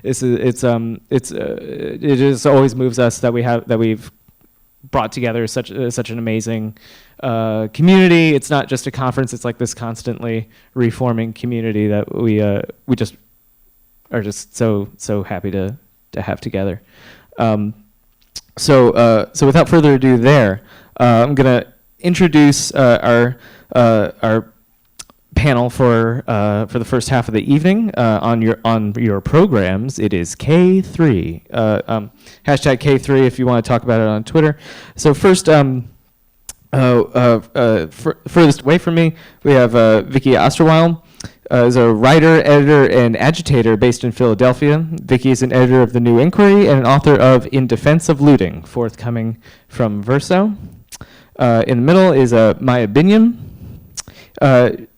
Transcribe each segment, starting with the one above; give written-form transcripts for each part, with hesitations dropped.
It just always moves us that we've brought together such an amazing community. It's not just a conference; it's like this constantly reforming community that we just are just so happy to have together. So without further ado, I'm gonna introduce our panel for the first half of the evening. On your programs, it is K3. Hashtag K3 if you want to talk about it on Twitter. So first, furthest away from me, we have Vicky Osterweil. Is a writer, editor, and agitator based in Philadelphia. Vicky is an editor of The New Inquiry and an author of In Defense of Looting, forthcoming from Verso. In the middle is Maya Binyam.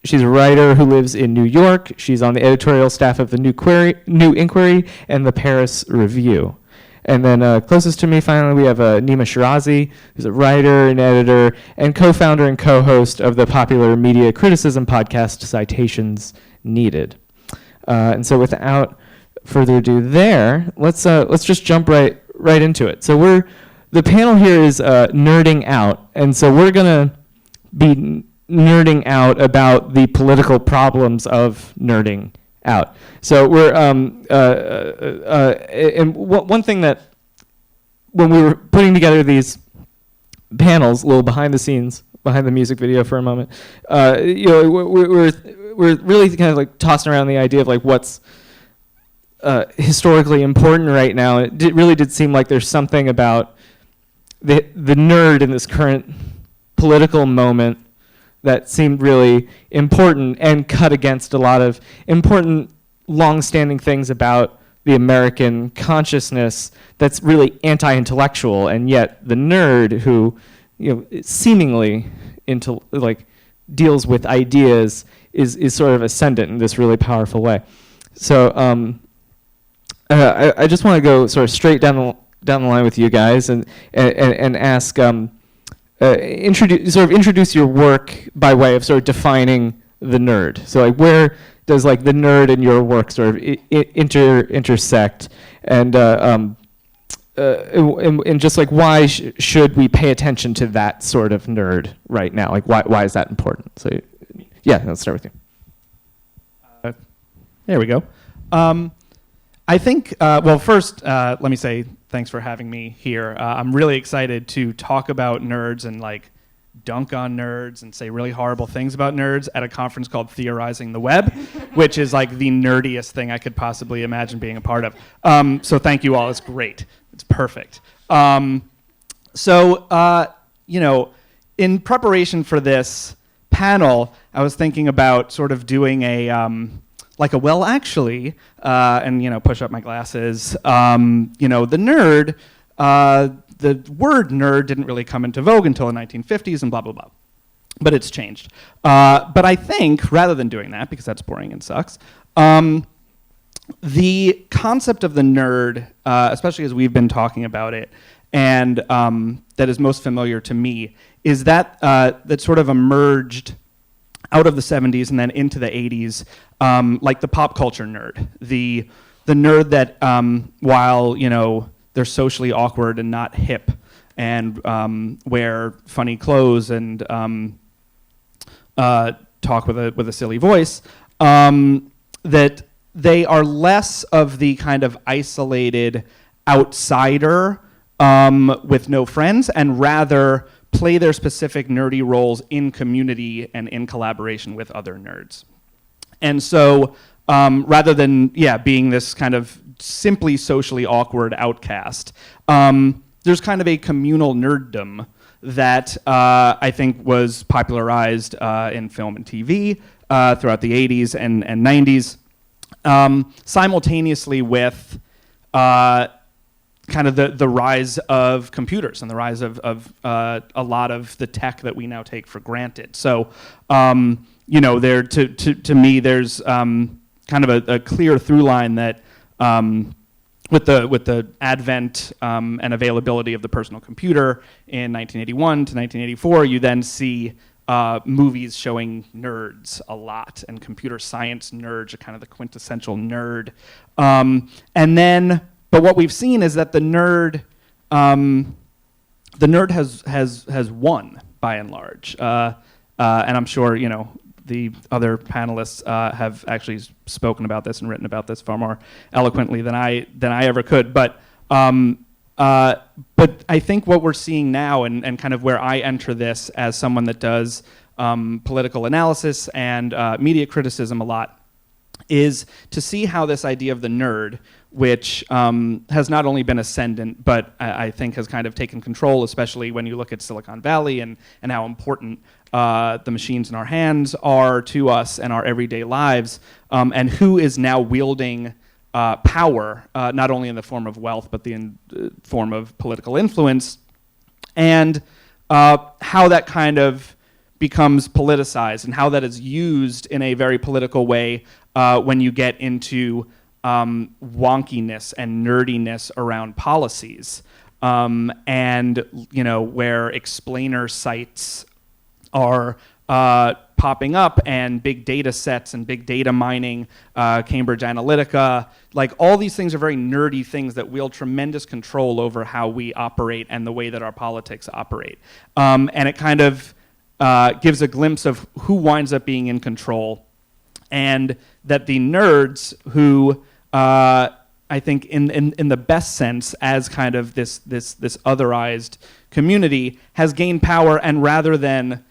She's a writer who lives in New York. She's on the editorial staff of The New Inquiry and the Paris Review. And then closest to me, finally, we have Nima Shirazi, who's a writer and editor and co-founder and co-host of the popular media criticism podcast Citations Needed. And so without further ado let's just jump right into it. So the panel here is nerding out. And so we're going to be nerding out about the political problems of nerding out. So we're and one thing that when we were putting together these panels, a little behind the music video for a moment, we're really kind of like tossing around the idea of like what's historically important right now. It really did seem like there's something about the nerd in this current political moment that seemed really important and cut against a lot of important, long-standing things about the American consciousness that's really anti-intellectual, and yet the nerd who, seemingly deals with ideas is sort of ascendant in this really powerful way. So I just want to go sort of straight down the line with you guys and ask. Introduce your work by way of sort of defining the nerd. So like where does like the nerd and your work sort of intersect, and just like why should we pay attention to that sort of nerd right now? Like why is that important? So yeah, let's start with you. There we go. I think, well, first, let me say thanks for having me here. I'm really excited to talk about nerds and like dunk on nerds and say really horrible things about nerds at a conference called Theorizing the Web, which is like the nerdiest thing I could possibly imagine being a part of. So thank you all. It's great. It's perfect. In preparation for this panel, I was thinking about sort of doing a well, actually, and push up my glasses. The nerd, the word nerd didn't really come into vogue until the 1950s and blah blah blah, but it's changed. But I think rather than doing that, because that's boring and sucks, the concept of the nerd, especially as we've been talking about it, and that is most familiar to me, is that that sort of emerged out of the 70s and then into the 80s, like the pop culture nerd, the nerd that while they're socially awkward and not hip and wear funny clothes and talk with a silly voice, that they are less of the kind of isolated outsider with no friends, and rather play their specific nerdy roles in community and in collaboration with other nerds. And so rather than being this kind of simply socially awkward outcast, there's kind of a communal nerddom that I think was popularized in film and TV throughout the 80s and 90s, simultaneously with kind of the rise of computers and the rise of a lot of the tech that we now take for granted. So, there to me, there's kind of a clear through line that with the advent and availability of the personal computer in 1981 to 1984, you then see movies showing nerds a lot, and computer science nerds are kind of the quintessential nerd. But what we've seen is that the nerd has won by and large, and I'm sure the other panelists have actually spoken about this and written about this far more eloquently than I ever could. But I think what we're seeing now, and kind of where I enter this as someone that does political analysis and media criticism a lot, is to see how this idea of the nerd, which has not only been ascendant, but I think has kind of taken control, especially when you look at Silicon Valley and how important the machines in our hands are to us and our everyday lives, and who is now wielding power, not only in the form of wealth, but the form of political influence, and how that kind of becomes politicized and how that is used in a very political way when you get into wonkiness and nerdiness around policies, and where explainer sites are popping up, and big data sets and big data mining, Cambridge Analytica, like all these things are very nerdy things that wield tremendous control over how we operate and the way that our politics operate. And it kind of gives a glimpse of who winds up being in control, and that the nerds who I think in the best sense as kind of this otherized community has gained power, and rather than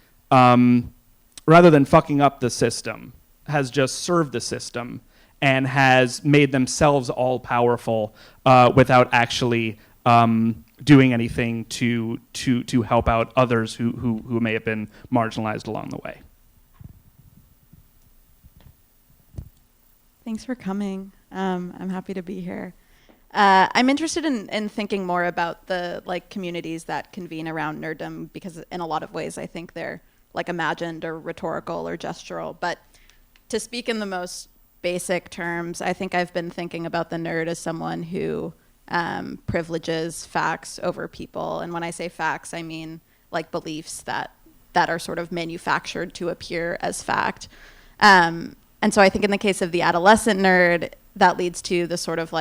fucking up the system, has just served the system and has made themselves all powerful without actually doing anything to help out others who may have been marginalized along the way. Thanks for coming. I'm happy to be here. I'm interested in thinking more about the communities that convene around nerddom, because in a lot of ways I think they're imagined or rhetorical or gestural. But to speak in the most basic terms, I think I've been thinking about the nerd as someone who privileges facts over people. And when I say facts, I mean beliefs that are sort of manufactured to appear as fact. And so I think in the case of the adolescent nerd, that leads to the sort of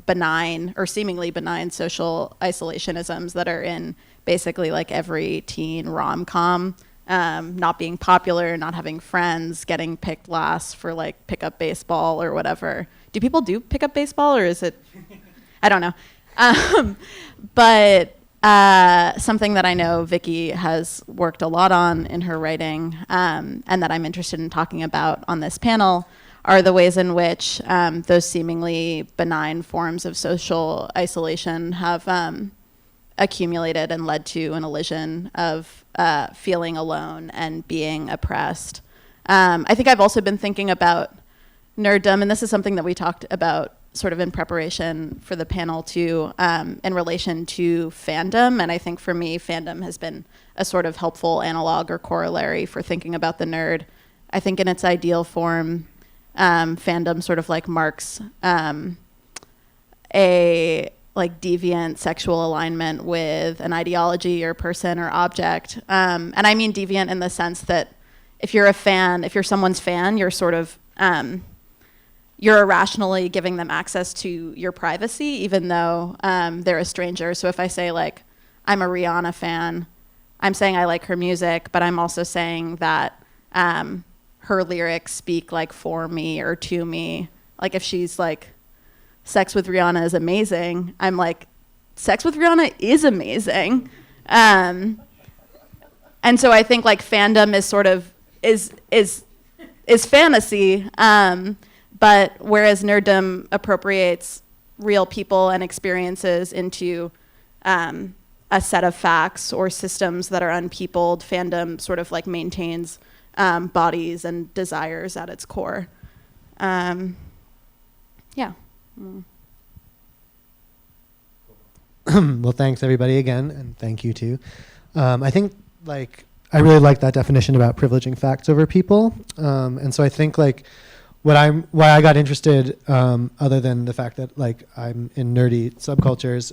benign or seemingly benign social isolationisms that are in basically every teen rom-com. Not being popular, not having friends, getting picked last for pickup baseball or whatever. Do people do pickup baseball, or is it? I don't know. But something that I know Vicky has worked a lot on in her writing, and that I'm interested in talking about on this panel, are the ways in which those seemingly benign forms of social isolation have accumulated and led to an illusion of feeling alone and being oppressed. I think I've also been thinking about nerddom, and this is something that we talked about sort of in preparation for the panel too, in relation to fandom. And I think for me, fandom has been a sort of helpful analog or corollary for thinking about the nerd. I think in its ideal form, fandom sort of marks a deviant sexual alignment with an ideology or person or object. And I mean deviant in the sense that if you're someone's fan, you're sort of, you're irrationally giving them access to your privacy, even though they're a stranger. So if I say I'm a Rihanna fan, I'm saying I like her music, but I'm also saying that her lyrics speak for me or to me. If she's sex with Rihanna is amazing, I'm sex with Rihanna is amazing. And so I think fandom is sort of is fantasy, but whereas nerddom appropriates real people and experiences into a set of facts or systems that are unpeopled, fandom sort of maintains bodies and desires at its core. Yeah. Well, thanks everybody again, and thank you too. I think I really like that definition about privileging facts over people, and so I think why I got interested, other than the fact that I'm in nerdy subcultures,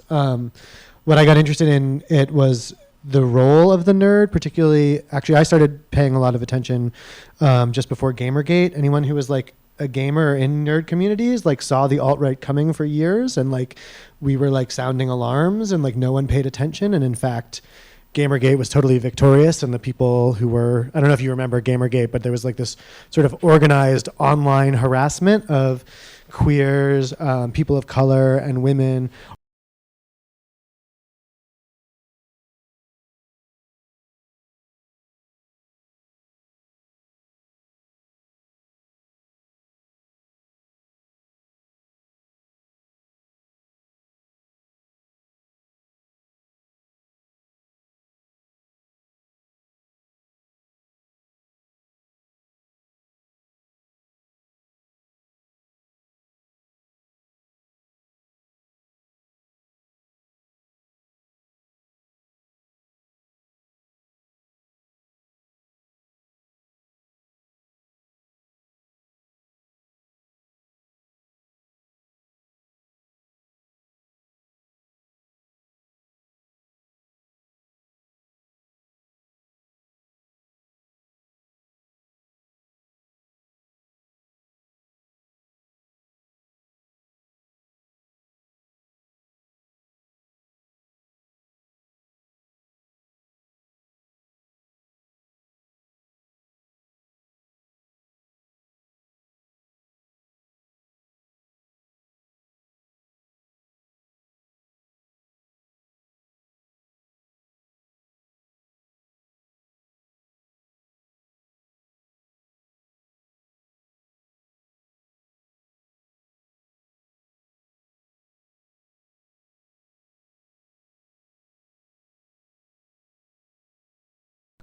what I got interested in it was the role of the nerd, particularly, actually, I started paying a lot of attention just before Gamergate. Anyone who was like a gamer in nerd communities like saw the alt-right coming for years, and like we were like sounding alarms, and like no one paid attention. And in fact, Gamergate was totally victorious, and the people who were, I don't know if you remember Gamergate, but there was like this sort of organized online harassment of queers, people of color, and women.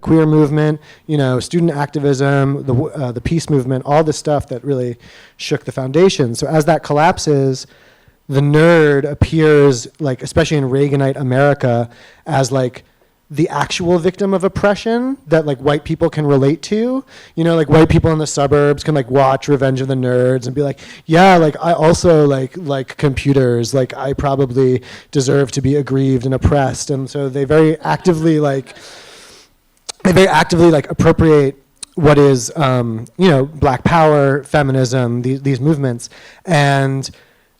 Queer movement, you know, student activism, the peace movement, all the stuff that really shook the foundation. So as that collapses, the nerd appears, like, especially in Reaganite America, as like the actual victim of oppression that like white people can relate to. You know, like white people in the suburbs can like watch Revenge of the Nerds and be like, yeah, like I also like computers, like I probably deserve to be aggrieved and oppressed. And so they very actively appropriate what is, you know, Black Power, feminism, these movements. And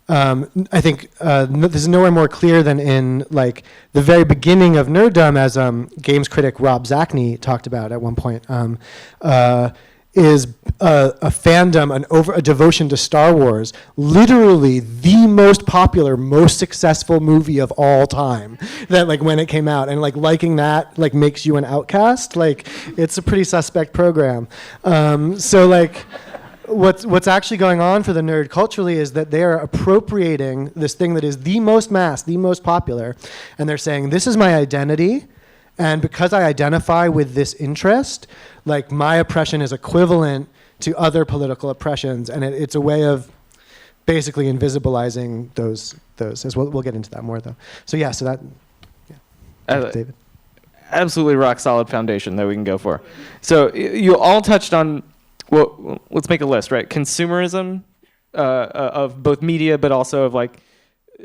I think this is nowhere more clear than in like the very beginning of nerddom, as games critic Rob Zacny talked about at one point, is a fandom, a devotion to Star Wars, literally the most popular, most successful movie of all time. That like when it came out, and like liking that like makes you an outcast. Like it's a pretty suspect program. So like what's actually going on for the nerd culturally is that they are appropriating this thing that is the most mass, the most popular, and they're saying, this is my identity. And because I identify with this interest, like my oppression is equivalent to other political oppressions, and it's a way of basically invisibilizing those. As we'll get into that more though. So yeah, so that, yeah. David. Absolutely rock solid foundation that we can go for. So you all touched on, well, let's make a list, right? Consumerism of both media, but also of like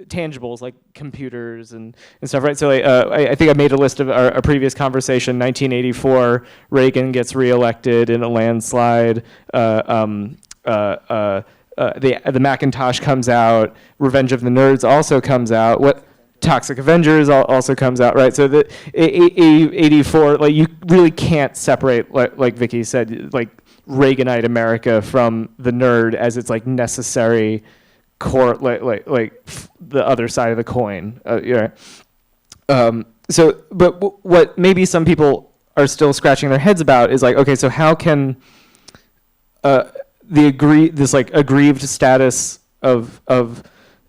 tangibles like computers and stuff, right? So I think I made a list of our previous conversation. 1984, Reagan gets reelected in a landslide. The Macintosh comes out. Revenge of the Nerds also comes out. What Toxic Avengers also comes out, right? So the 84, like you really can't separate, like Vicky said, like Reaganite America from the nerd as its like necessary core, like the other side of the coin. So, but what maybe some people are still scratching their heads about is like, okay, so how can this like aggrieved status of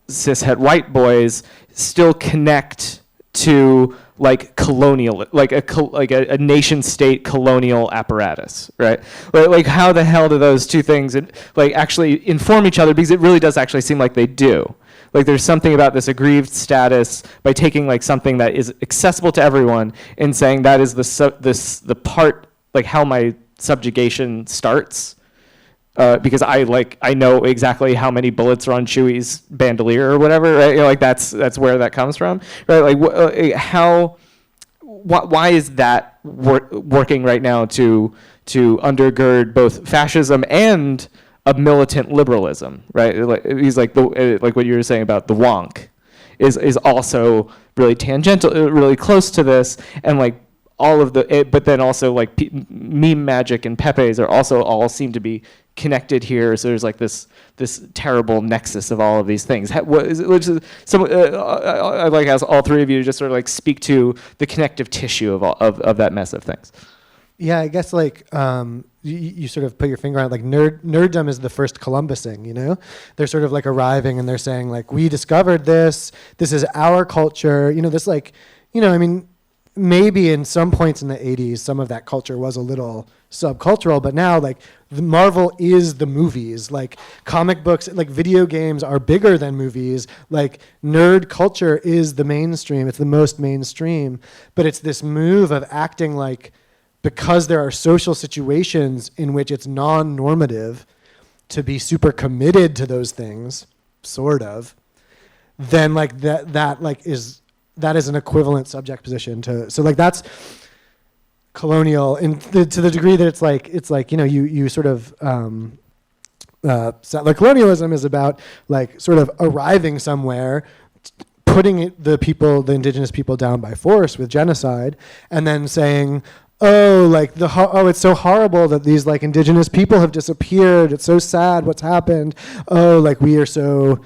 cishet white boys still connect to like colonial, like a nation state colonial apparatus, right? Like how the hell do those two things like actually inform each other? Because it really does actually seem like they do. Like there's something about this aggrieved status by taking like something that is accessible to everyone and saying that is the part, like how my subjugation starts. Because I know exactly how many bullets are on Chewie's bandolier or whatever, right? You know, like that's where that comes from, right? Like why is that working right now to undergird both fascism and a militant liberalism, right? He's like like what you were saying about the wonk is also really tangential, really close to this, and like all of but then also like meme magic and Pepe's are also all seem to be connected here. So there's like this terrible nexus of all of these things. I'd like to ask all three of you to just sort of like speak to the connective tissue of that mess of things. Yeah, I guess like you sort of put your finger on it. Like nerddom is the first Columbusing, you know? They're sort of like arriving and they're saying like, we discovered this. This is our culture. You know, this like, you know, I mean, maybe in some points in the 80s, some of that culture was a little subcultural, but now like the Marvel is the movies, like comic books, like video games are bigger than movies, like nerd culture is the mainstream. It's the most mainstream, but it's this move of acting like, because there are social situations in which it's non-normative to be super committed to those things, sort of, then like that is an equivalent subject position to, so like that's colonial to the degree that it's like, you know, you sort of, settler colonialism is about like sort of arriving somewhere, putting the indigenous people down by force with genocide, and then saying, oh, like it's so horrible that these like indigenous people have disappeared. It's so sad what's happened. Oh, like we owe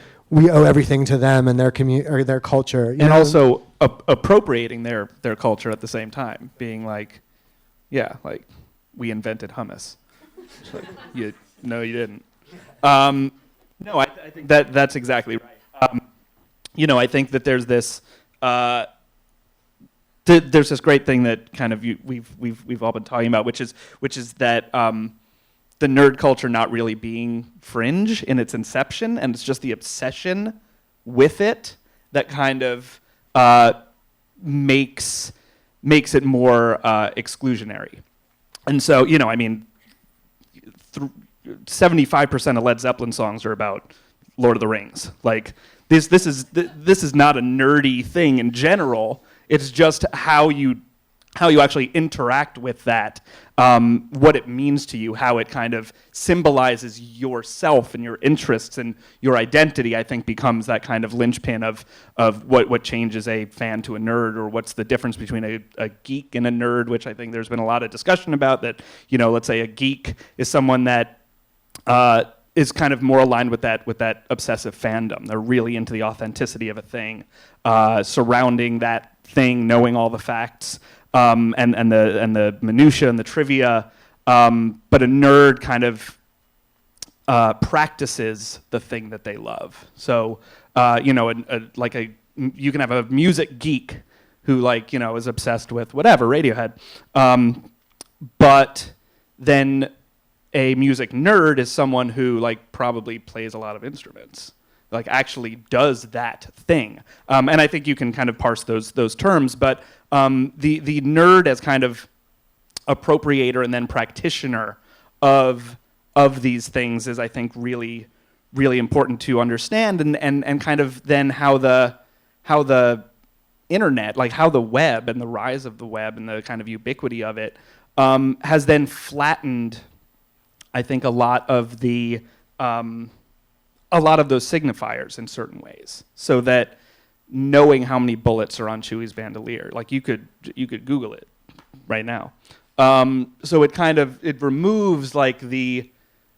everything to them and their or their culture. And also appropriating their culture at the same time, being like, yeah, like we invented hummus. Like, you didn't. No, I think that's exactly right. You know, I think that there's this. There's this great thing that kind of we've all been talking about, which is that the nerd culture not really being fringe in its inception, and it's just the obsession with it that kind of makes it more exclusionary. And so, you know, I mean, 75% of Led Zeppelin songs are about Lord of the Rings. Like this is not a nerdy thing in general. It's just how you actually interact with that, what it means to you, how it kind of symbolizes yourself and your interests and your identity, I think becomes that kind of linchpin of what changes a fan to a nerd, or what's the difference between a geek and a nerd, which I think there's been a lot of discussion about that, you know, let's say a geek is someone that is kind of more aligned with that obsessive fandom. They're really into the authenticity of a thing, surrounding that thing, knowing all the facts, and the minutia and the trivia. But a nerd kind of practices the thing that they love. So you know, you can have a music geek who, like, you know, is obsessed with whatever, Radiohead, but then a music nerd is someone who like probably plays a lot of instruments, like actually does that thing. And I think you can kind of parse those terms, but the nerd as kind of appropriator and then practitioner of these things is, I think, really, really important to understand, and kind of then how the internet, like how the web and the rise of the web and the kind of ubiquity of it has then flattened, I think, a lot of those signifiers in certain ways, so that knowing how many bullets are on Chewie's bandolier, like you could Google it right now. So it removes like the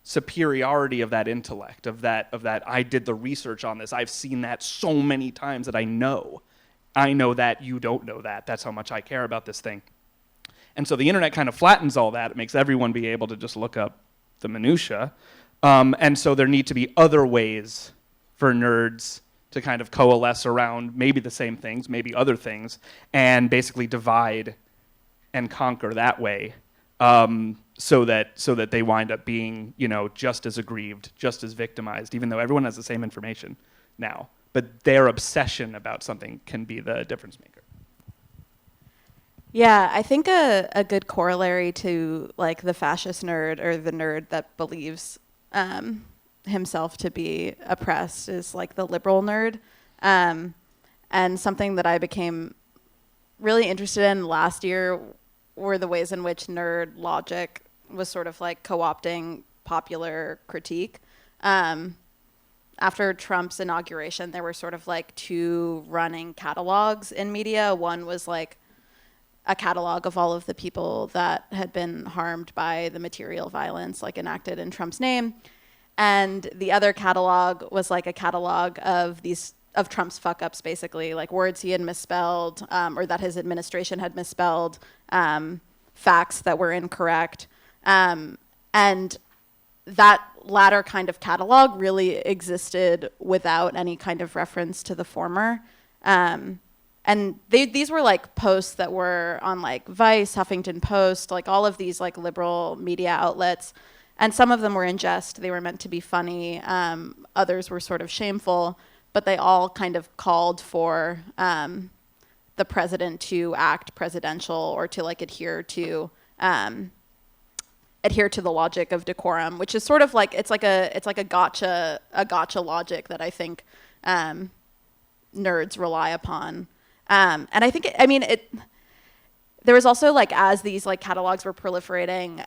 superiority of that intellect, of that I did the research on this, I've seen that so many times that I know that, you don't know that. That's how much I care about this thing. And so the internet kind of flattens all that. It makes everyone be able to just look up the minutia. And so there need to be other ways for nerds to kind of coalesce around maybe the same things, maybe other things, and basically divide and conquer that way, so that they wind up being, you know, just as aggrieved, just as victimized, even though everyone has the same information now. But their obsession about something can be the difference maker. Yeah, I think a good corollary to like the fascist nerd, or the nerd that believes himself to be oppressed, is like the liberal nerd. And something that I became really interested in last year were the ways in which nerd logic was sort of like co-opting popular critique. After Trump's inauguration, there were sort of like two running catalogs in media. One was like a catalog of all of the people that had been harmed by the material violence like enacted in Trump's name. And the other catalog was like a catalog of Trump's fuck ups, basically, like words he had misspelled, or that his administration had misspelled, facts that were incorrect. And that latter kind of catalog really existed without any kind of reference to the former. And these were like posts that were on like Vice, Huffington Post, like all of these like liberal media outlets. And some of them were in jest. They were meant to be funny. Others were sort of shameful, but they all kind of called for the president to act presidential or to like adhere to the logic of decorum, which is sort of like it's like a gotcha logic that I think nerds rely upon. And I think there was also like, as these like catalogs were proliferating,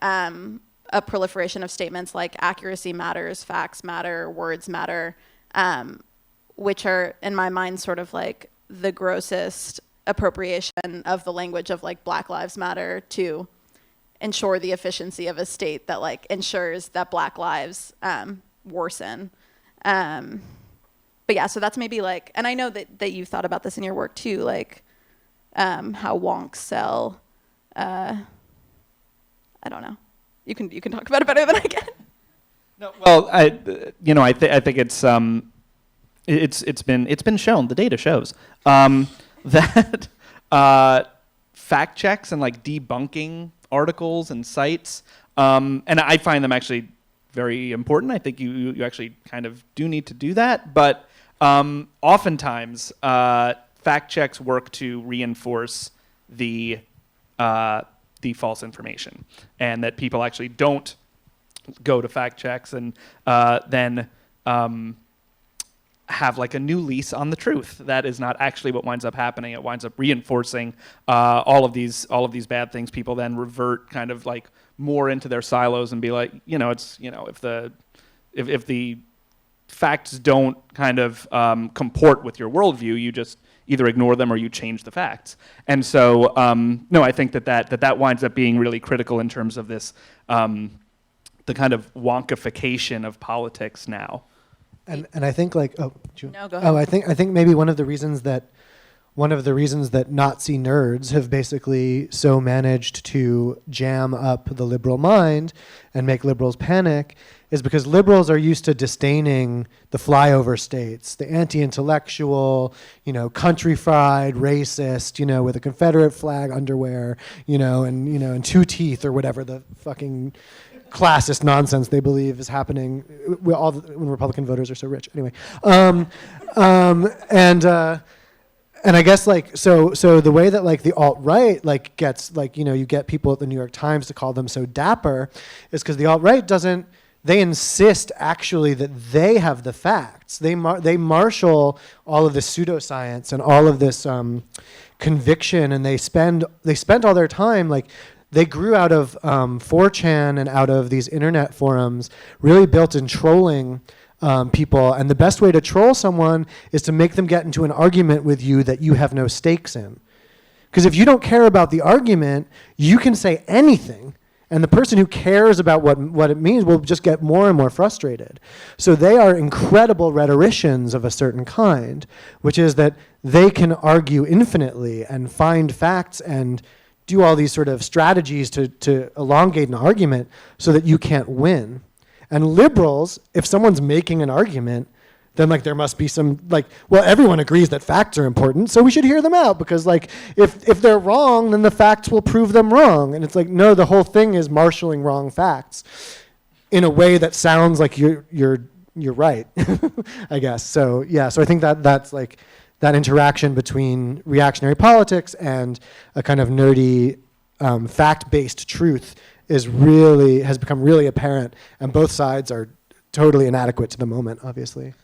a proliferation of statements like accuracy matters, facts matter, words matter, which are in my mind sort of like the grossest appropriation of the language of like Black Lives Matter to ensure the efficiency of a state that like ensures that Black lives worsen. But yeah, so that's maybe like, and I know that you've thought about this in your work too, like how wonks sell. I don't know. You can talk about it better than I can. No, well, I think it's been shown. The data shows that fact checks and like debunking articles and sites, and I find them actually very important. I think you actually kind of do need to do that, but oftentimes fact checks work to reinforce the false information, and that people actually don't go to fact checks and then have like a new lease on the truth. That is not actually what winds up happening. It winds up reinforcing all of these bad things. People then revert kind of like more into their silos and be like, if the facts don't kind of comport with your worldview, you just either ignore them or you change the facts. And so, no, I think that winds up being really critical in terms of this, the kind of wonkification of politics now. And I think like No, go ahead. I think maybe one of the reasons that Nazi nerds have basically so managed to jam up the liberal mind and make liberals panic is because liberals are used to disdaining the flyover states, the anti-intellectual, country fried, racist, with a Confederate flag underwear, and two teeth or whatever the fucking classist nonsense they believe is happening when Republican voters are so rich. Anyway, and I guess like so the way that like the alt-right like gets like you get people at the New York Times to call them so dapper is because the alt-right doesn't. They insist actually that they have the facts. They marshal all of this pseudoscience and all of this conviction, and they spent all their time like. They grew out of 4chan and out of these internet forums, really built in trolling people. And the best way to troll someone is to make them get into an argument with you that you have no stakes in. Because if you don't care about the argument, you can say anything. And the person who cares about what it means will just get more and more frustrated. So they are incredible rhetoricians of a certain kind, which is that they can argue infinitely and find facts and do all these sort of strategies to elongate an argument so that you can't win. And liberals, if someone's making an argument, then like there must be some like, well, everyone agrees that facts are important, so we should hear them out because like if they're wrong, then the facts will prove them wrong. And it's like, no, the whole thing is marshaling wrong facts in a way that sounds like you're right, I guess. So yeah, so I think that's like that interaction between reactionary politics and a kind of nerdy fact-based truth has become really apparent, and both sides are totally inadequate to the moment, obviously.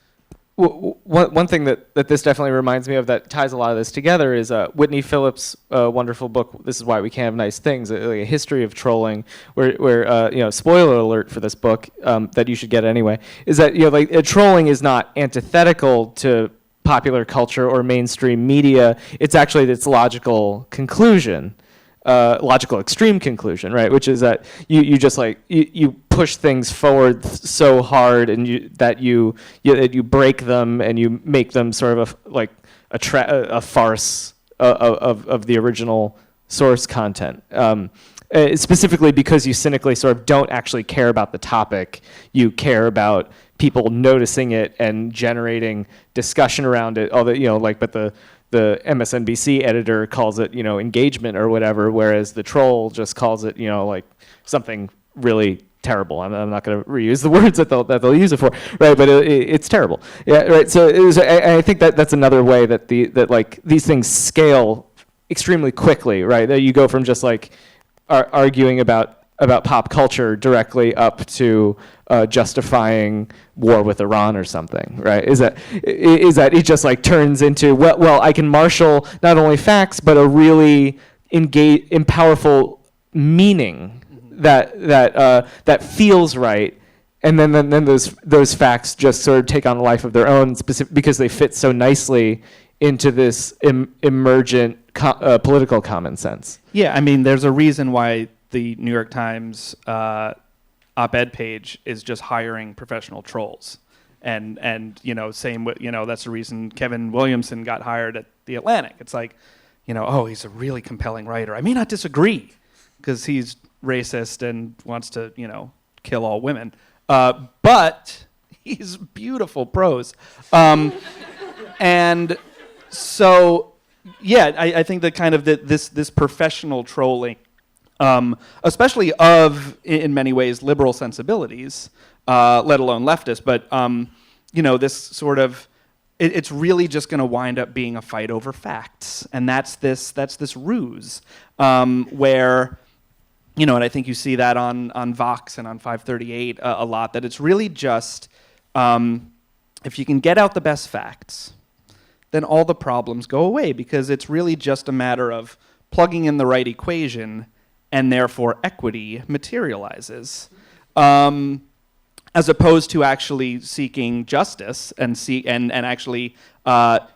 One thing that this definitely reminds me of that ties a lot of this together is Whitney Phillips' wonderful book, This Is Why We Can't Have Nice Things, like a history of trolling, where spoiler alert for this book, that you should get anyway, is that, trolling is not antithetical to popular culture or mainstream media. It's actually its logical conclusion. Logical extreme conclusion, right? Which is that you just you push things forward so hard, and that you break them, and you make them sort of a farce of the original source content. Specifically because you cynically sort of don't actually care about the topic, you care about people noticing it and generating discussion around it. Although but the MSNBC editor calls it, engagement or whatever, whereas the troll just calls it, something really terrible. I'm not going to reuse the words that they'll use it for, right? But it's terrible, yeah, right. So I think that's another way that these things scale extremely quickly, right? That you go from just arguing about pop culture directly up to justifying war with Iran or something, right? Is that it just turns into, well, I can marshal not only facts but a really powerful meaning that feels right, and then those facts just sort of take on a life of their own, because they fit so nicely into this emergent political common sense. Yeah, I mean, there's a reason why the New York Times op-ed page is just hiring professional trolls, and same with, that's the reason Kevin Williamson got hired at the Atlantic. It's oh, he's a really compelling writer. I may not disagree because he's racist and wants to kill all women, but he's beautiful prose, and so yeah, I think that kind of this professional trolling, especially in many ways, liberal sensibilities, let alone leftist. But, this sort of, it's really just going to wind up being a fight over facts. And that's this ruse, where, and I think you see that on Vox and on 538 a lot, that it's really just, if you can get out the best facts, then all the problems go away, because it's really just a matter of plugging in the right equation, and therefore equity materializes, as opposed to actually seeking justice and actually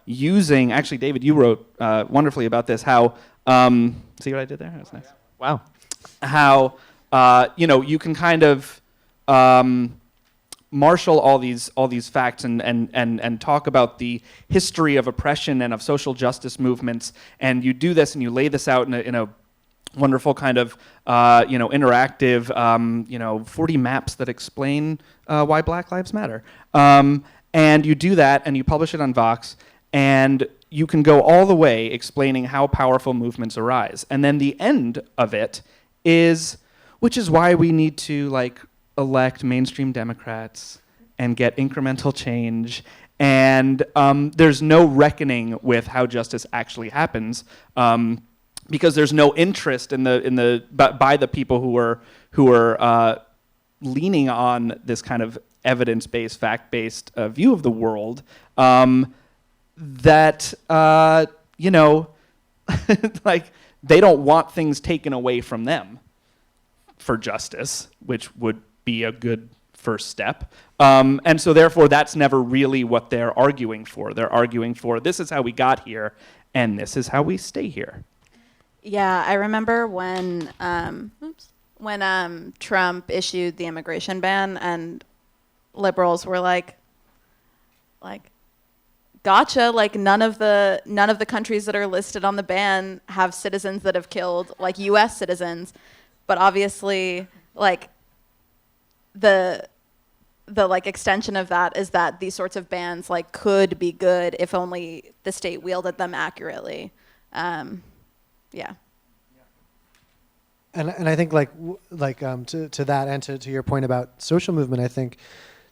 using. Actually, David, you wrote wonderfully about this. How see what I did there? That's nice. Wow. How you can kind of marshal all these facts and talk about the history of oppression and of social justice movements, and you do this and you lay this out in a wonderful kind of interactive 40 maps that explain why Black Lives Matter, and you do that and you publish it on Vox, and you can go all the way explaining how powerful movements arise, and then the end of it is, which is why we need to elect mainstream Democrats and get incremental change, and there's no reckoning with how justice actually happens, because there's no interest by the people who are leaning on this kind of evidence-based, fact-based view of the world, that they don't want things taken away from them for justice, which would be a good first step. And so therefore that's never really what they're arguing for. They're arguing for, this is how we got here, and this is how we stay here. Yeah, I remember when Trump issued the immigration ban, and liberals were like, gotcha, none of the countries that are listed on the ban have citizens that have killed US citizens, but obviously the extension of that is that these sorts of bans could be good if only the state wielded them accurately. Yeah. And I think to that, and to your point about social movement, I think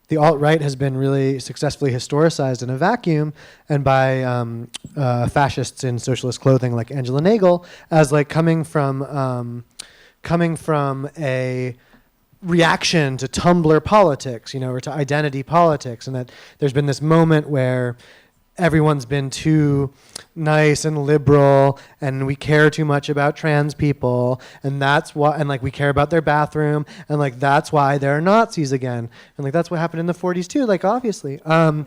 the alt-right has been really successfully historicized in a vacuum, and by fascists in socialist clothing like Angela Nagel, as coming from a reaction to Tumblr politics, or to identity politics, and that there's been this moment where everyone's been too nice and liberal, and we care too much about trans people, and that's why, and like we care about their bathroom, and like that's why they're Nazis again, and like that's what happened in the 40s too, like obviously. And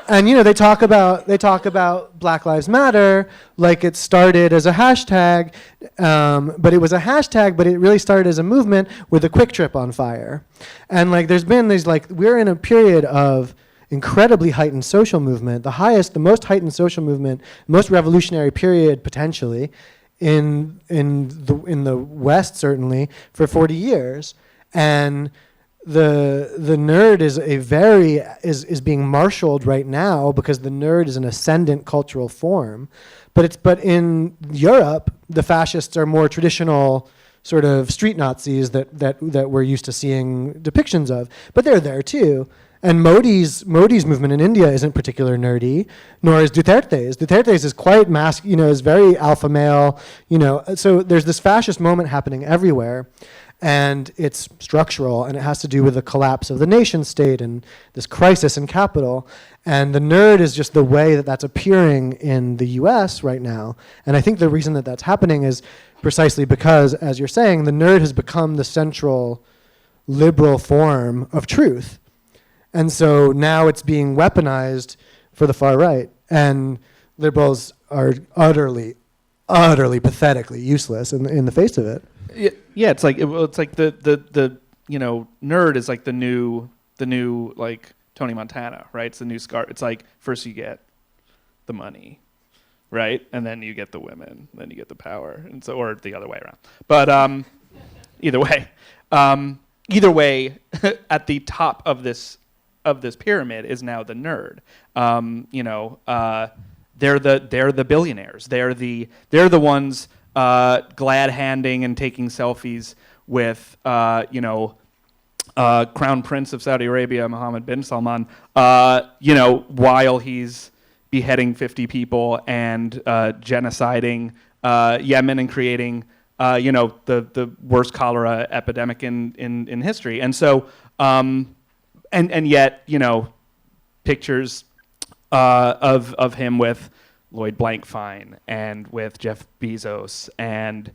they talk about Black Lives Matter like it started as a hashtag, but it was a hashtag, but it really started as a movement with a Quick Trip on fire, and like there's been these like we're in a period of incredibly heightened social movement, the most heightened social movement, most revolutionary period potentially in the West certainly for 40 years, and the nerd is being marshaled right now because the nerd is an ascendant cultural form, but in Europe the fascists are more traditional sort of street Nazis that we're used to seeing depictions of, but they're there too. And Modi's movement in India isn't particularly nerdy, nor is Duterte's. Duterte's is quite is very alpha male, So there's this fascist moment happening everywhere, and it's structural, and it has to do with the collapse of the nation state and this crisis in capital. And the nerd is just the way that that's appearing in the U.S. right now. And I think the reason that that's happening is precisely because, as you're saying, the nerd has become the central liberal form of truth. And so now it's being weaponized for the far right, and liberals are utterly, pathetically useless in the face of it. Yeah, it's like the nerd is like the new like Tony Montana, right? It's the new Scar. It's like first you get the money, right, and then you get the women, then you get the power, and so or the other way around. But either way, at the top of this pyramid is now the nerd. They're the billionaires. They're the ones glad handing and taking selfies with Crown Prince of Saudi Arabia, Mohammed bin Salman, while he's beheading 50 people and genociding Yemen and creating the worst cholera epidemic in history. And so and yet, pictures of him with Lloyd Blankfein and with Jeff Bezos and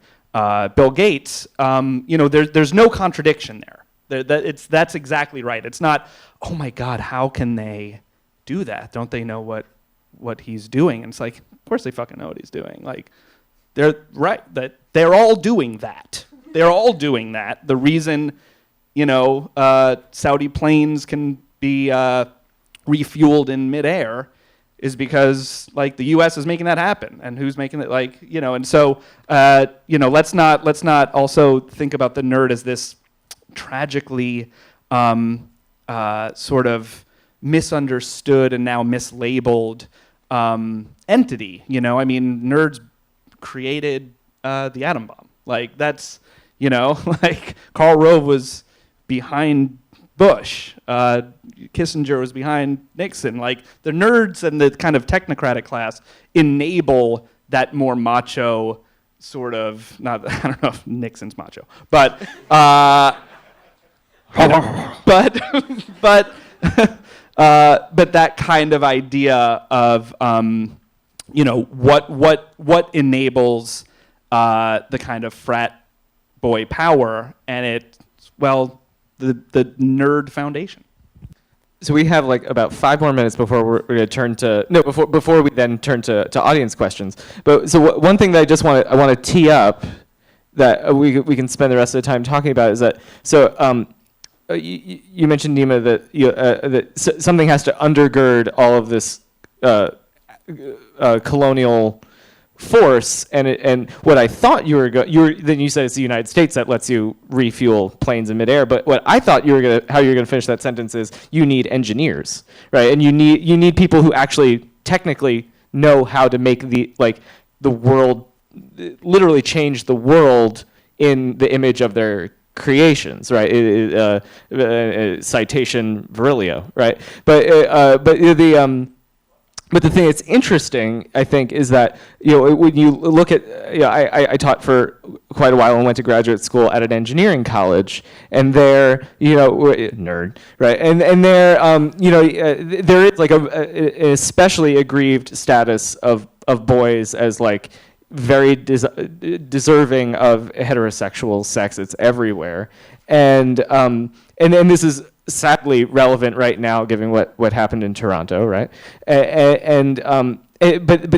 Bill Gates, there's no contradiction there. That's exactly right. It's not, oh my God, how can they do that? Don't they know what he's doing? And it's like, of course they fucking know what he's doing. Like, they're right, that they're all doing that. They're all doing that. The reason Saudi planes can be refueled in midair is because like the U.S. is making that happen, and who's making it? And so let's not also think about the nerd as this tragically sort of misunderstood and now mislabeled entity. Nerds created the atom bomb. Like that's like Karl Rove was behind Bush. Kissinger was behind Nixon. Like the nerds and the kind of technocratic class enable that more macho sort of, I don't know if Nixon's macho, but but that kind of idea of what enables the kind of frat boy power, and the nerd foundation. So we have like about 5 more minutes before we're going to turn to before we then turn to audience questions. But so one thing that I want to tee up that we can spend the rest of the time talking about is that you mentioned, Nima, that something has to undergird all of this colonial force, and what I thought then you said it's the United States that lets you refuel planes in midair, but what I thought how you were gonna finish that sentence is you need engineers, right? And you need people who actually technically know how to make the world, literally change the world in the image of their creations, right? Citation Virilio, right? But But the thing that's interesting, I think, is that when you look at, I taught for quite a while and went to graduate school at an engineering college, and there, nerd, right? And there, there is like an especially aggrieved status of boys as like very deserving of heterosexual sex. It's everywhere, and this is sadly relevant right now, given what happened in Toronto, right? But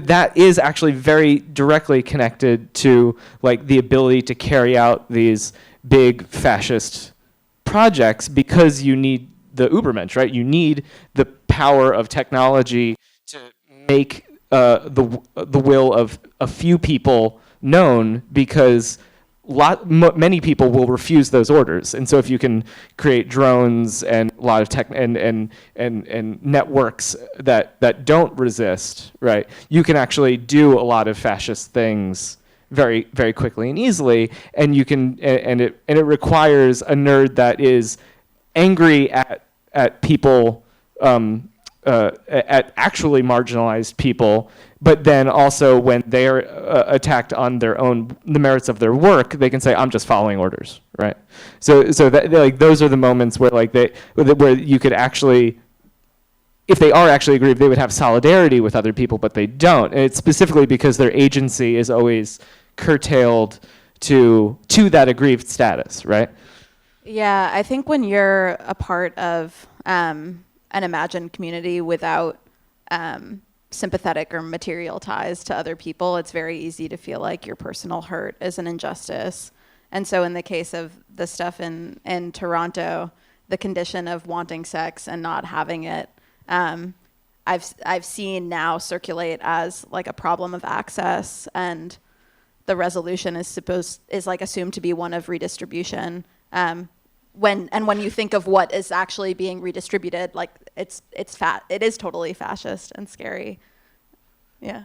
that is actually very directly connected to like the ability to carry out these big fascist projects, because you need the Ubermensch, right? You need the power of technology to make the will of a few people known, because many people will refuse those orders. And so if you can create drones and a lot of tech and networks that don't resist, right, you can actually do a lot of fascist things very, very quickly and easily. And you can it requires a nerd that is angry at people, at actually marginalized people, but then also when they're attacked on the merits of their work, they can say, "I'm just following orders," right? So that, like, those are the moments where where you could actually, if they are actually aggrieved, they would have solidarity with other people, but they don't. And it's specifically because their agency is always curtailed to that aggrieved status, right? Yeah, I think when you're a part of an imagined community without sympathetic or material ties to other people, it's very easy to feel like your personal hurt is an injustice. And so in the case of the stuff in Toronto, the condition of wanting sex and not having it, I've seen now circulate as like a problem of access, and the resolution is like assumed to be one of redistribution. When you think of what is actually being redistributed, like it is totally fascist and scary. Yeah.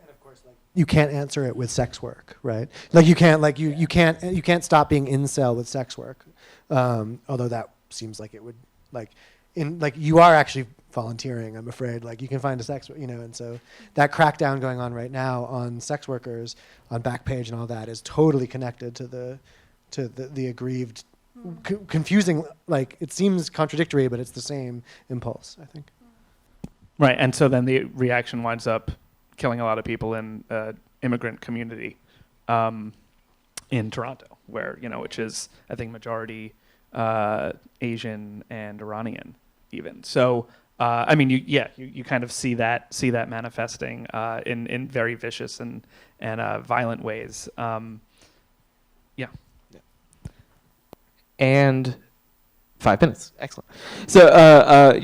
And of course, like, you can't answer it with sex work, right? Like you can't stop being incel with sex work. Although that seems like it would, you are actually volunteering, I'm afraid. Like, you can find a sex, and so that crackdown going on right now on sex workers on Backpage and all that is totally connected to the aggrieved, confusing, like, it seems contradictory, but it's the same impulse, I think. Right, and so then the reaction winds up killing a lot of people in immigrant community in Toronto, where, which is, I think, majority Asian and Iranian even. So, I mean, you kind of see that manifesting in very vicious and violent ways. Yeah. And 5 minutes. Excellent. So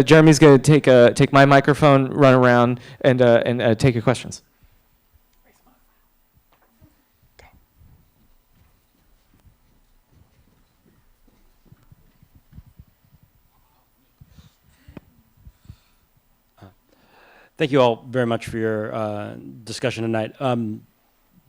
Jeremy's going to take my microphone, run around, and take your questions. Thank you all very much for your discussion tonight.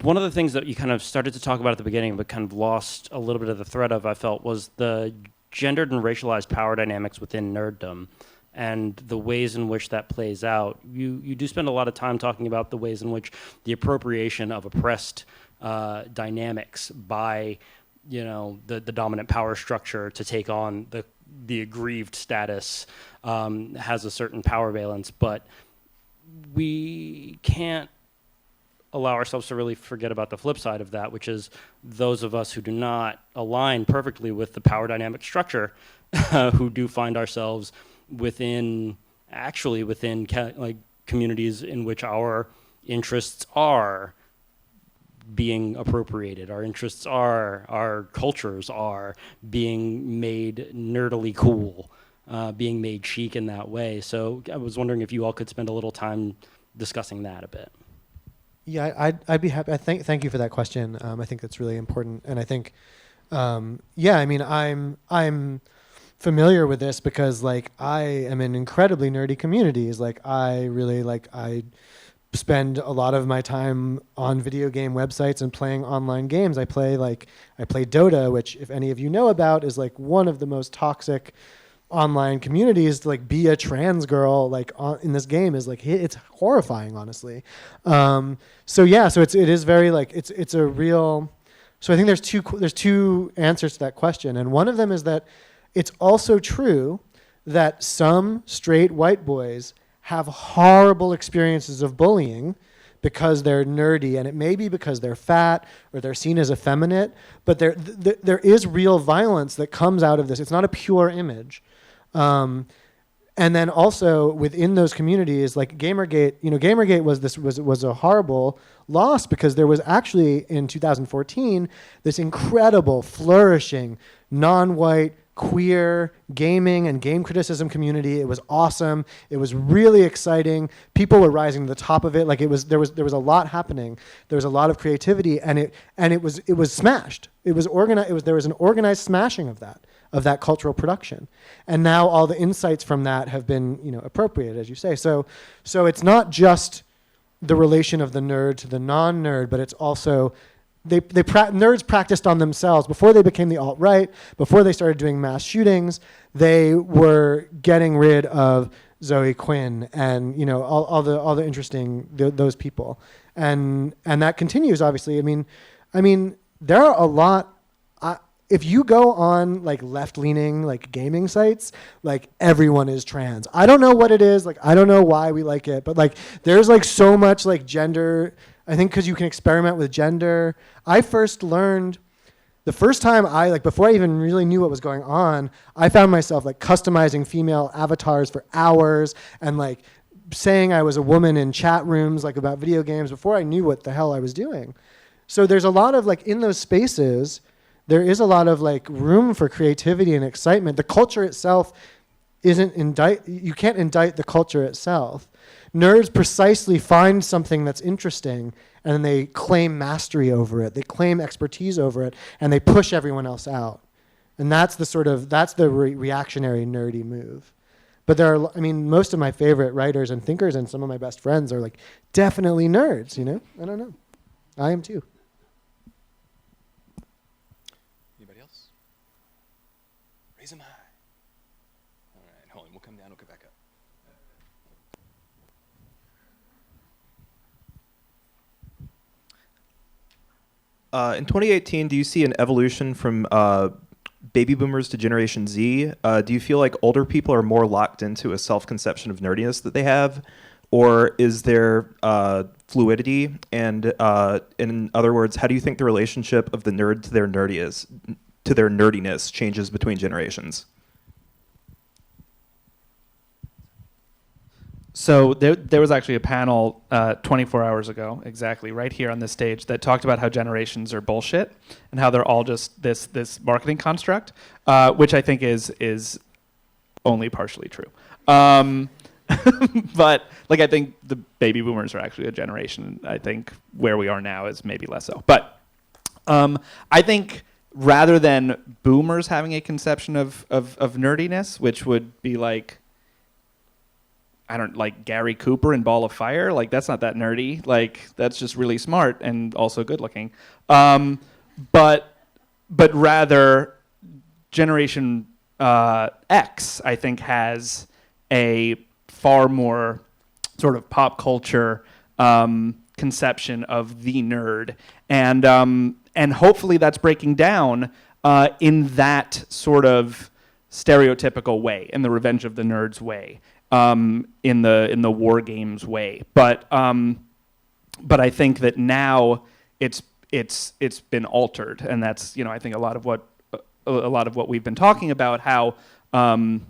One of the things that you kind of started to talk about at the beginning, but kind of lost a little bit of the thread of, I felt, was the gendered and racialized power dynamics within nerddom and the ways in which that plays out. You do spend a lot of time talking about the ways in which the appropriation of oppressed dynamics by, the dominant power structure to take on the aggrieved status has a certain power valence, but we can't allow ourselves to really forget about the flip side of that, which is those of us who do not align perfectly with the power dynamic structure, who do find ourselves within communities in which our interests are being appropriated, our cultures are being made nerdily cool, being made chic in that way. So I was wondering if you all could spend a little time discussing that a bit. Yeah, I'd be happy. Thank you for that question. I think that's really important, and I think, I mean, I'm familiar with this because, like, I am in incredibly nerdy communities. Like, I spend a lot of my time on video game websites and playing online games. I play Dota, which, if any of you know about, is like one of the most toxic online communities to like be a trans girl like in this game is like it's horrifying, honestly. So it is very like it's a real. So I think there's two answers to that question, and one of them is that it's also true that some straight white boys have horrible experiences of bullying because they're nerdy, and it may be because they're fat or they're seen as effeminate, but there is real violence that comes out of this. It's not a pure image. And then also within those communities, like Gamergate, Gamergate was a horrible loss because there was actually in 2014 this incredible, flourishing, non-white, queer gaming and game criticism community. It was awesome. It was really exciting. People were rising to the top of it. Like there was a lot happening. There was a lot of creativity, and it was smashed. It was organized. There was an organized smashing of that cultural production. And now all the insights from that have been, appropriated, as you say. So it's not just the relation of the nerd to the non-nerd, but it's also nerds practiced on themselves before they became the alt-right, before they started doing mass shootings. They were getting rid of Zoe Quinn and all the interesting those people, and that continues, obviously. I mean there are a lot. If you go on like left-leaning like gaming sites, like everyone is trans. I don't know what it is. Like I don't know why we like it, but like there's like so much like gender. I think because you can experiment with gender. I first learned the first time before I even really knew what was going on, I found myself like customizing female avatars for hours and like saying I was a woman in chat rooms like about video games before I knew what the hell I was doing. So there's a lot of like in those spaces, there is a lot of like room for creativity and excitement. The culture itself you can't indict the culture itself. Nerds precisely find something that's interesting and then they claim mastery over it. They claim expertise over it and they push everyone else out. And that's the reactionary nerdy move. But most of my favorite writers and thinkers and some of my best friends are like definitely nerds, I don't know. I am too. Anybody else? Raise them high. All right, hold on. We'll come down. We'll come back up. In 2018, do you see an evolution from baby boomers to Generation Z? Do you feel like older people are more locked into a self-conception of nerdiness that they have? Or is there fluidity? And in other words, how do you think the relationship of the nerd to their nerdiness changes between generations? So there was actually a panel 24 hours ago, exactly, right here on this stage, that talked about how generations are bullshit and how they're all just this marketing construct, which I think is only partially true. But like I think the baby boomers are actually a generation. I think where we are now is maybe less so. But I think rather than boomers having a conception of nerdiness, which would be like, like Gary Cooper in Ball of Fire. Like, that's not that nerdy. Like, that's just really smart and also good looking. But rather, Generation X, I think, has a far more sort of pop culture conception of the nerd. And hopefully that's breaking down in that sort of stereotypical way, in the Revenge of the Nerds way. In the war games way, but I think that now it's been altered, and that's I think a lot of what we've been talking about. How I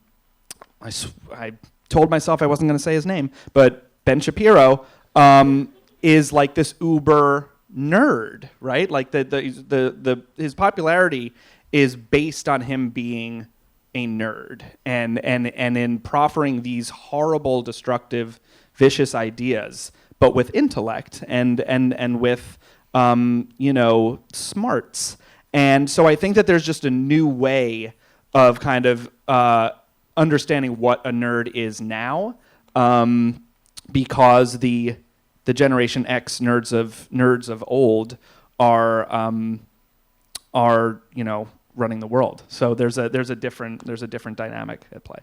told myself I wasn't going to say his name, but Ben Shapiro is like this uber nerd, right? Like his popularity is based on him being a nerd and in proffering these horrible, destructive, vicious ideas, but with intellect and with smarts. And so I think that there's just a new way of kind of understanding what a nerd is now, because the Generation X nerds of old are running the world. So there's a different dynamic at play.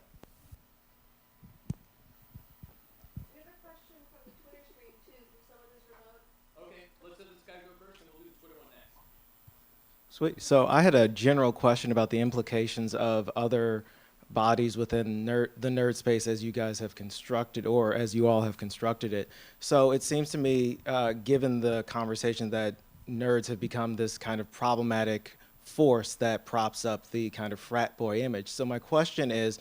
Sweet. So I had a general question about the implications of other bodies within the nerd space as you guys have constructed, or as you all have constructed it. So it seems to me, given the conversation, that nerds have become this kind of problematic force that props up the kind of frat boy image. So my question is,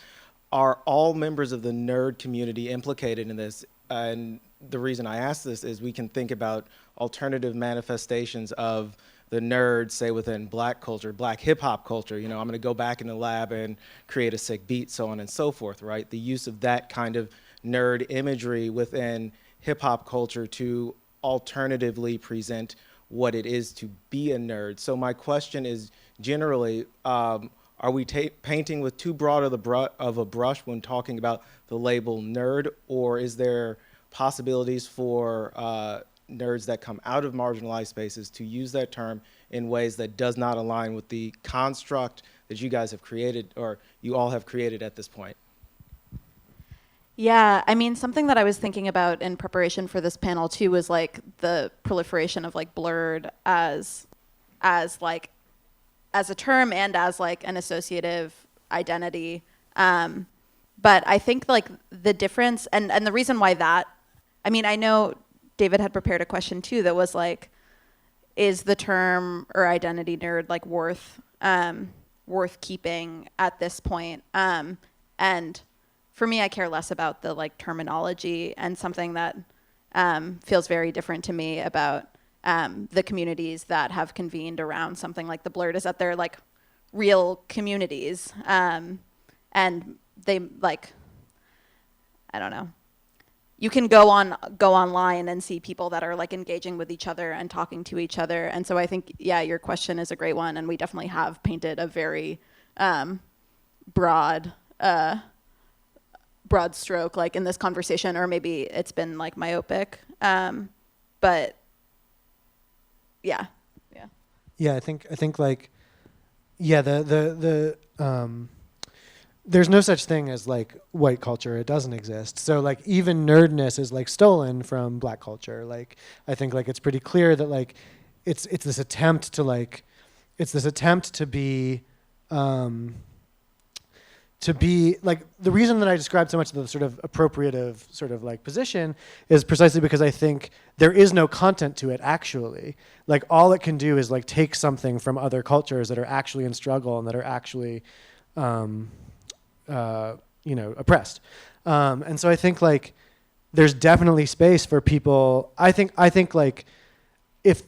are all members of the nerd community implicated in this? And the reason I ask this is we can think about alternative manifestations of the nerds, say within black culture, black hip hop culture. You know, I'm going to go back in the lab and create a sick beat, so on and so forth, right? The use of that kind of nerd imagery within hip hop culture to alternatively present what it is to be a nerd. So my question is, generally, are we painting with too broad of a brush when talking about the label nerd, or is there possibilities for nerds that come out of marginalized spaces to use that term in ways that does not align with the construct that you guys have created, or you all have created at this point? Yeah, I mean, something that I was thinking about in preparation for this panel too was like the proliferation of like blurred as like as a term and as like an associative identity. But I think like the difference and the reason why that, I mean, I know David had prepared a question too that was like, is the term or identity nerd like worth keeping at this point? And for me, I care less about the like terminology, and something that feels very different to me about the communities that have convened around something like the blurred is that they're like real communities, and they like, I don't know. You can go online and see people that are like engaging with each other and talking to each other. And so I think, yeah, your question is a great one. And we definitely have painted a very broad stroke like in this conversation, or maybe it's been like myopic. But yeah. Yeah, I think like, yeah, there's no such thing as like white culture. It doesn't exist. So like even nerdness is like stolen from black culture. Like I think like it's pretty clear that like it's this attempt to like, it's this attempt to be like, the reason that I described so much of the sort of appropriative sort of like position is precisely because I think there is no content to it actually. Like all it can do is like take something from other cultures that are actually in struggle and that are actually oppressed. And so I think like there's definitely space for people. I think like if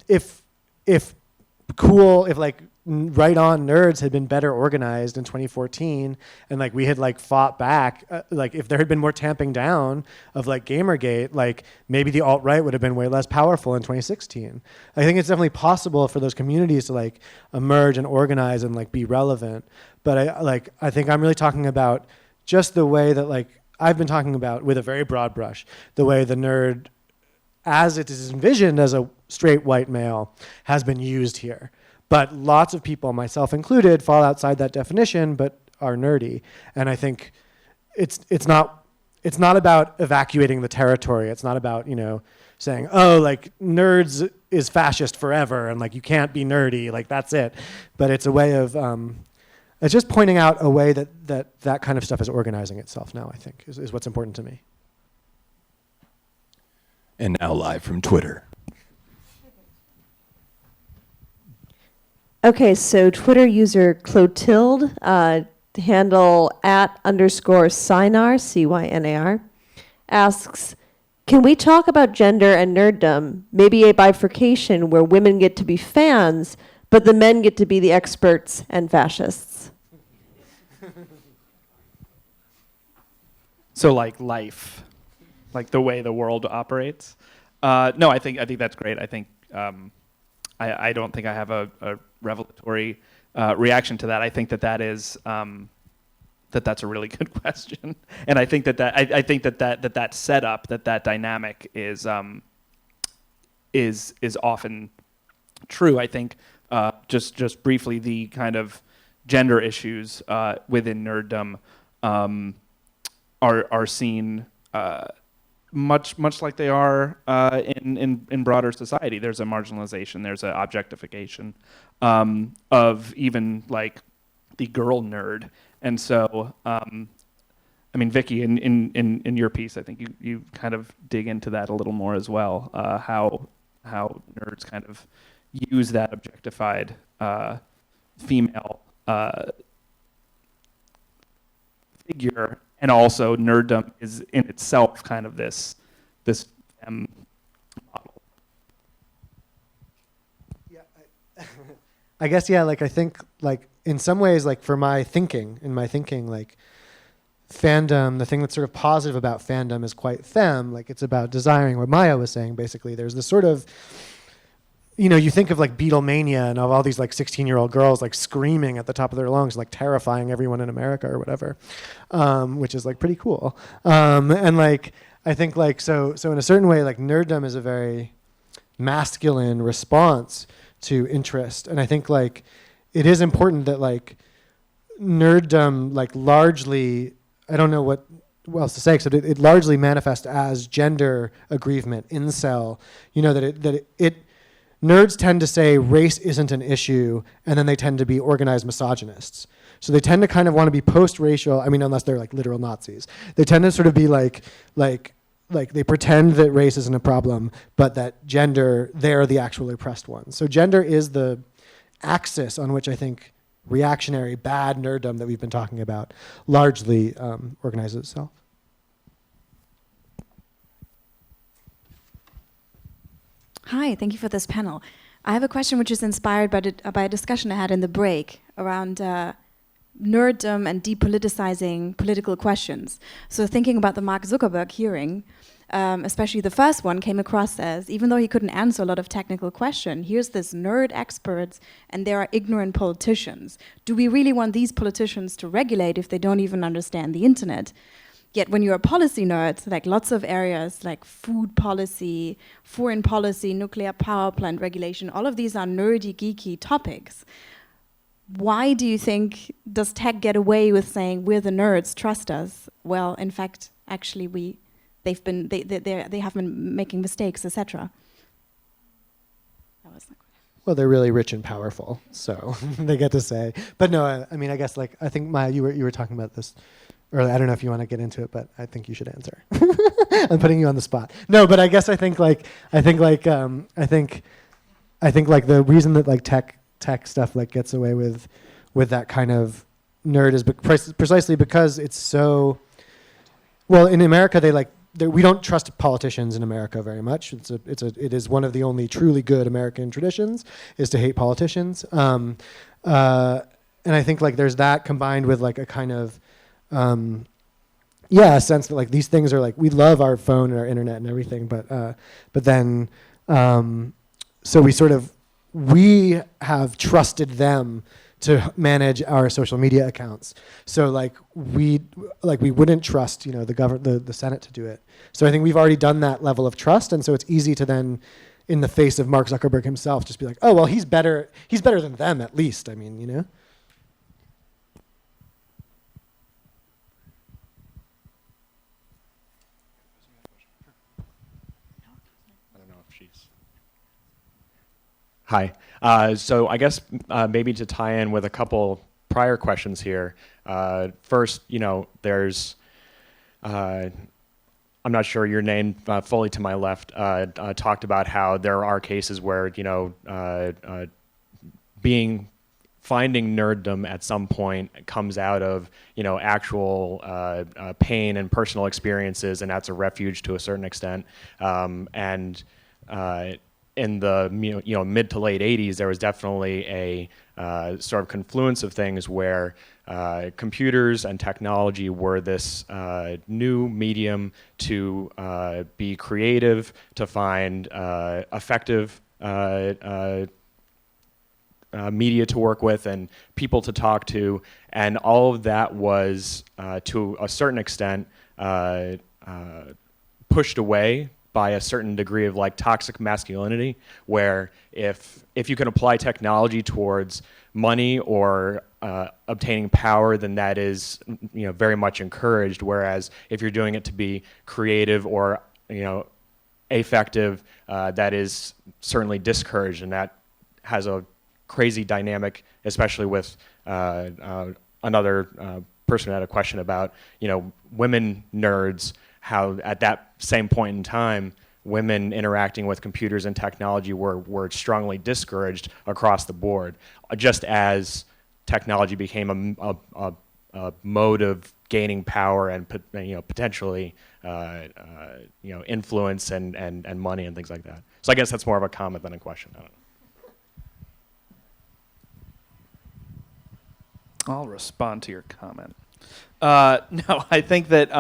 like Right On Nerds had been better organized in 2014 and like we had like fought back, like if there had been more tamping down of like Gamergate, like maybe the alt-right would have been way less powerful in 2016. I think it's definitely possible for those communities to like emerge and organize and like be relevant. But I think I'm really talking about just the way that like I've been talking about with a very broad brush, the way the nerd as it is envisioned as a straight white male has been used here. But lots of people, myself included, fall outside that definition, but are nerdy. And I think it's not about evacuating the territory. It's not about, saying, oh, like nerds is fascist forever and like you can't be nerdy, like that's it. But it's a way of, it's just pointing out a way that kind of stuff is organizing itself now, I think, is what's important to me. And now live from Twitter. Okay, so Twitter user Clotilde, handle @_Cynar, CYNAR, asks, can we talk about gender and nerddom, maybe a bifurcation where women get to be fans, but the men get to be the experts and fascists? So like life, like the way the world operates. No, I think that's great. I think I don't think I have a revelatory reaction to that. I think that is that's a really good question, and I think that setup, that dynamic is often true. I think just briefly, the kind of gender issues within nerddom are seen much like they are in broader society. There's a marginalization, there's an objectification of even like the girl nerd. And so, I mean, Vicky, in your piece, I think you kind of dig into that a little more as well, how nerds kind of use that objectified female figure, and also nerddom is in itself kind of this femme model. Yeah, I guess, yeah, like I think like in some ways, like for my thinking, like fandom, the thing that's sort of positive about fandom is quite femme, like it's about desiring, what Maya was saying, basically. There's this sort of, you know, you think of like Beatlemania and of all these like 16-year-old girls like screaming at the top of their lungs, like terrifying everyone in America or whatever, which is like pretty cool. And like, I think like, so in a certain way, like nerddom is a very masculine response to interest. And I think like, it is important that like nerddom like largely, I don't know what else to say, except it largely manifests as gender aggrievement, incel, you know, that it nerds tend to say race isn't an issue, and then they tend to be organized misogynists. So they tend to kind of want to be post-racial, I mean, unless they're like literal Nazis. They tend to sort of be like they pretend that race isn't a problem, but that gender, they're the actual oppressed ones. So gender is the axis on which I think reactionary, bad nerddom that we've been talking about largely organizes itself. Hi, thank you for this panel. I have a question which is inspired by a discussion I had in the break around nerddom and depoliticizing political questions. So thinking about the Mark Zuckerberg hearing, especially the first one, came across as, even though he couldn't answer a lot of technical questions, here's this nerd experts and there are ignorant politicians. Do we really want these politicians to regulate if they don't even understand the internet? Yet when you're a policy nerd, like lots of areas like food policy, foreign policy, nuclear power plant regulation, all of these are nerdy, geeky topics. Why do you think, does tech get away with saying, we're the nerds, trust us? Well, in fact, actually they have been making mistakes, etc. Well, they're really rich and powerful, so they get to say. But no, I mean, I guess like, I think Maya, you were talking about this earlier. I don't know if you want to get into it, but I think you should answer. I'm putting you on the spot. No, but I guess I think the reason that like tech stuff like gets away with that kind of nerd is precisely because it's so, well, in America we don't trust politicians in America very much. It is one of the only truly good American traditions is to hate politicians. And I think like there's that combined with like a kind of a sense that like these things are like, we love our phone and our internet and everything, but then so we have trusted them to manage our social media accounts. So like we wouldn't trust, you know, the Senate to do it. So I think we've already done that level of trust, and so it's easy to then, in the face of Mark Zuckerberg himself, just be like, oh well, he's better than them at least. I mean, you know. I don't know if she's. Hi. So I guess maybe to tie in with a couple prior questions here. First, you know, there's, I'm not sure your name fully to my left, talked about how there are cases where, you know, finding nerddom at some point comes out of, you know, actual pain and personal experiences, and that's a refuge to a certain extent. In the mid to late 80s, there was definitely a sort of confluence of things where computers and technology were this new medium to be creative, to find effective media to work with and people to talk to, and all of that was to a certain extent pushed away by a certain degree of like toxic masculinity, where if you can apply technology towards money or obtaining power, then that is, you know, very much encouraged. Whereas if you're doing it to be creative or, you know, affective, that is certainly discouraged, and that has a crazy dynamic, especially with another person who had a question about, you know, women nerds, how at that same point in time, women interacting with computers and technology were strongly discouraged across the board, just as technology became a mode of gaining power and, you know, potentially you know, influence and money and things like that. So I guess that's more of a comment than a question. I don't know. I'll respond to your comment. No, I think that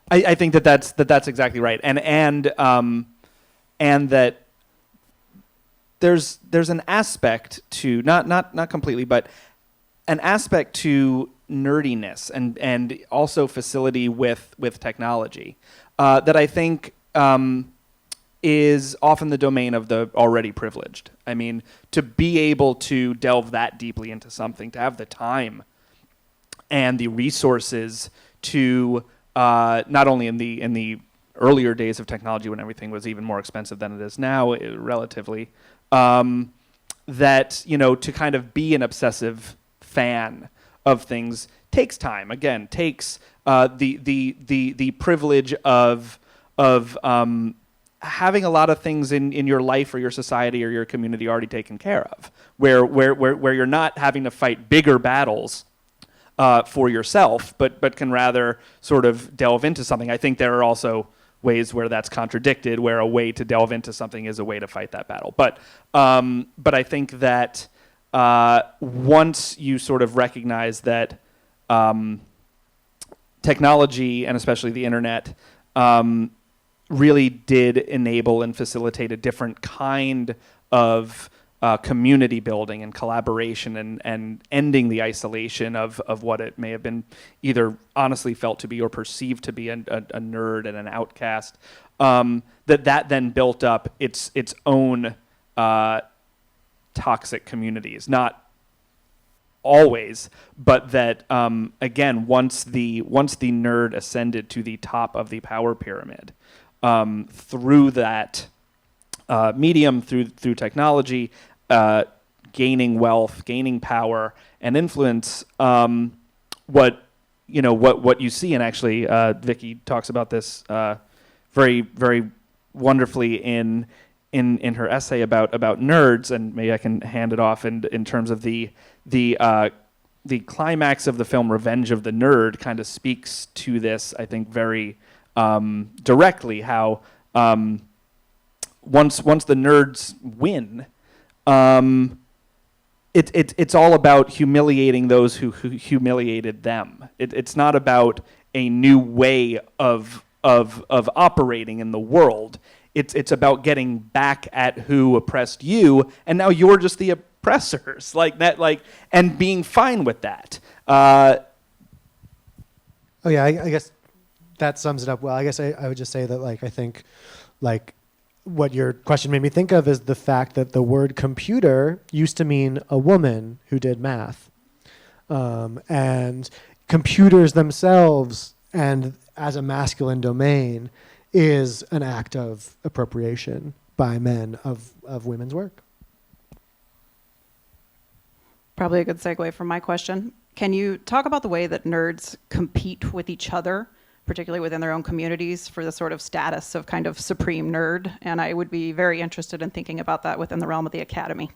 I think that that's exactly right, and that there's an aspect to not completely, but an aspect to nerdiness and also facility with technology that I think is often the domain of the already privileged. I mean, to be able to delve that deeply into something, to have the time and the resources to not only in the earlier days of technology when everything was even more expensive than it is now, relatively, that, you know, to kind of be an obsessive fan of things takes time. Again, takes the privilege of having a lot of things in your life or your society or your community already taken care of, where you're not having to fight bigger battles for yourself, but can rather sort of delve into something. I think there are also ways where that's contradicted, where a way to delve into something is a way to fight that battle. But I think that once you sort of recognize that technology, and especially the internet, really did enable and facilitate a different kind of community building and collaboration and ending the isolation of what it may have been either honestly felt to be or perceived to be a nerd and an outcast, that then built up its own toxic communities. Not always, but that again, once the nerd ascended to the top of the power pyramid, through that medium, through technology, gaining wealth, gaining power and influence, what you see, and actually Vicky talks about this very, very wonderfully in her essay about nerds, and maybe I can hand it off in terms of the climax of the film Revenge of the Nerd kind of speaks to this, I think, very directly, how once the nerds win, it's all about humiliating those who humiliated them. It's not about a new way of operating in the world. It's about getting back at who oppressed you, and now you're just the oppressors, like that, and being fine with that. Oh yeah, I guess that sums it up well. I guess I would just say that, I think, what your question made me think of is the fact that the word computer used to mean a woman who did math. And computers themselves, and as a masculine domain, is an act of appropriation by men of women's work. Probably a good segue from my question. Can you talk about the way that nerds compete with each other, particularly within their own communities, for the sort of status of kind of supreme nerd? And I would be very interested in thinking about that within the realm of the academy.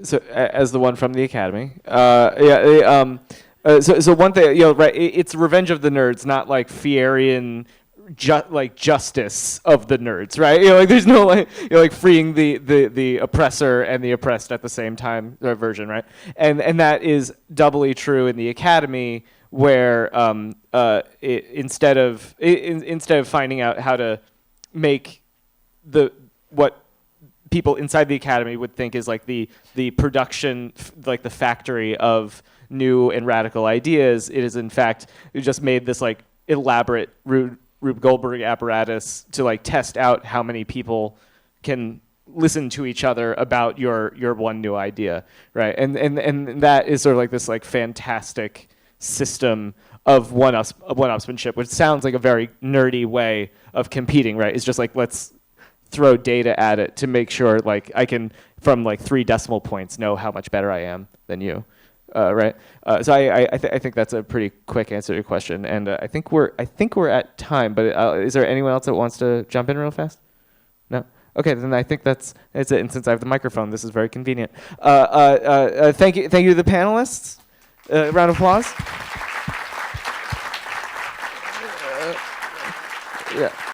So as the one from the academy, so one thing, right? It's Revenge of the Nerds, not like Fierian, justice of the nerds, right? There's no freeing the oppressor and the oppressed at the same time version, right? And that is doubly true in the academy, where instead of finding out how to make what people inside the academy would think is like the production, like the factory of new and radical ideas. It is in fact just made this like elaborate Rube Goldberg apparatus to like test out how many people can listen to each other about your one new idea, right? And that is sort of like this like fantastic system of one-upsmanship, which sounds like a very nerdy way of competing, right? It's just like, let's throw data at it to make sure like I can, from like 3 decimal points, know how much better I am than you, right? So I think that's a pretty quick answer to your question, and I think we're at time. But is there anyone else that wants to jump in real fast? No. Okay, then I think that's it. And since I have the microphone, this is very convenient. Thank you to the panelists. Round of applause. Yeah.